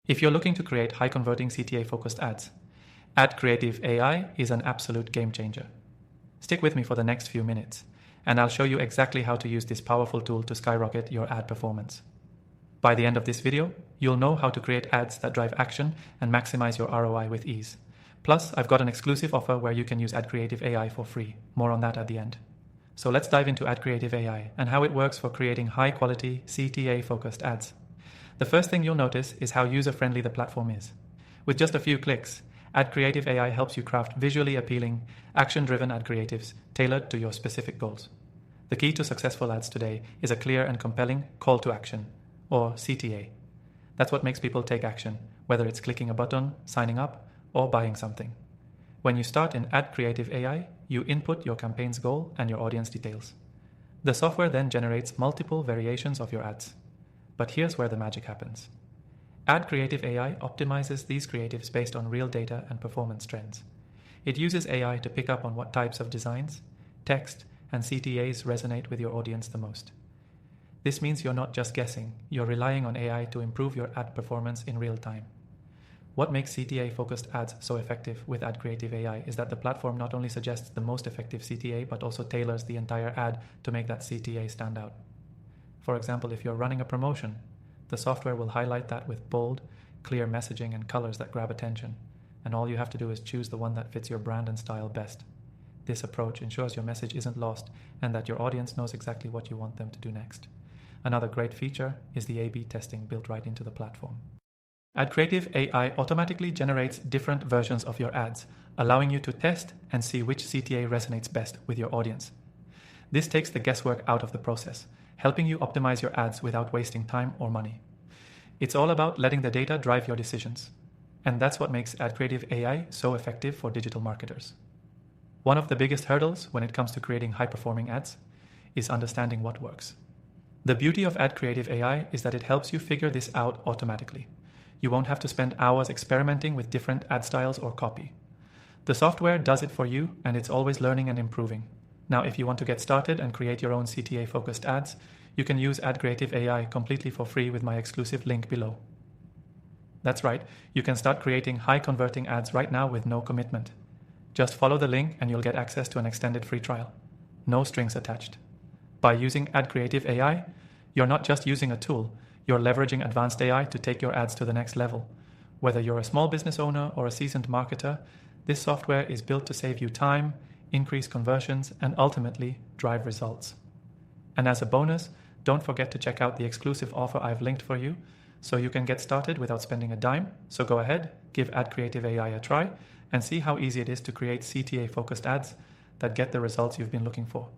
If you're looking to create high-converting CTA-focused ads, AdCreative AI is an absolute game changer. Stick with me for the next few minutes, and I'll show you exactly how to use this powerful tool to skyrocket your ad performance. By the end of this video, you'll know how to create ads that drive action and maximize your ROI with ease. Plus, I've got an exclusive offer where you can use AdCreative AI for free. More on that at the end. So let's dive into AdCreative AI and how it works for creating high-quality CTA-focused ads. The first thing you'll notice is how user-friendly the platform is. With just a few clicks, AdCreative AI helps you craft visually appealing, action-driven ad creatives tailored to your specific goals. The key to successful ads today is a clear and compelling call to action, or CTA. That's what makes people take action, whether it's clicking a button, signing up, or buying something. When you start in AdCreative AI, you input your campaign's goal and your audience details. The software then generates multiple variations of your ads. But here's where the magic happens. AdCreative AI optimizes these creatives based on real data and performance trends. It uses AI to pick up on what types of designs, text, and CTAs resonate with your audience the most. This means you're not just guessing, you're relying on AI to improve your ad performance in real time. What makes CTA-focused ads so effective with AdCreative AI is that the platform not only suggests the most effective CTA, but also tailors the entire ad to make that CTA stand out. For example, if you're running a promotion, the software will highlight that with bold, clear messaging and colors that grab attention, and all you have to do is choose the one that fits your brand and style best. This approach ensures your message isn't lost and that your audience knows exactly what you want them to do next. Another great feature is the A/B testing built right into the platform. AdCreative AI automatically generates different versions of your ads, allowing you to test and see which CTA resonates best with your audience. This takes the guesswork out of the process, helping you optimize your ads without wasting time or money. It's all about letting the data drive your decisions. And that's what makes AdCreative AI so effective for digital marketers. One of the biggest hurdles when it comes to creating high-performing ads is understanding what works. The beauty of AdCreative AI is that it helps you figure this out automatically. You won't have to spend hours experimenting with different ad styles or copy. The software does it for you, and it's always learning and improving. Now, if you want to get started and create your own CTA-focused ads, you can use AdCreative AI completely for free with my exclusive link below. That's right, you can start creating high-converting ads right now with no commitment. Just follow the link and you'll get access to an extended free trial. No strings attached. By using AdCreative AI, you're not just using a tool, you're leveraging advanced AI to take your ads to the next level. Whether you're a small business owner or a seasoned marketer, this software is built to save you time, increase conversions, and ultimately drive results. And as a bonus, don't forget to check out the exclusive offer I've linked for you so you can get started without spending a dime. So go ahead, give AdCreative AI a try, and see how easy it is to create CTA-focused ads that get the results you've been looking for.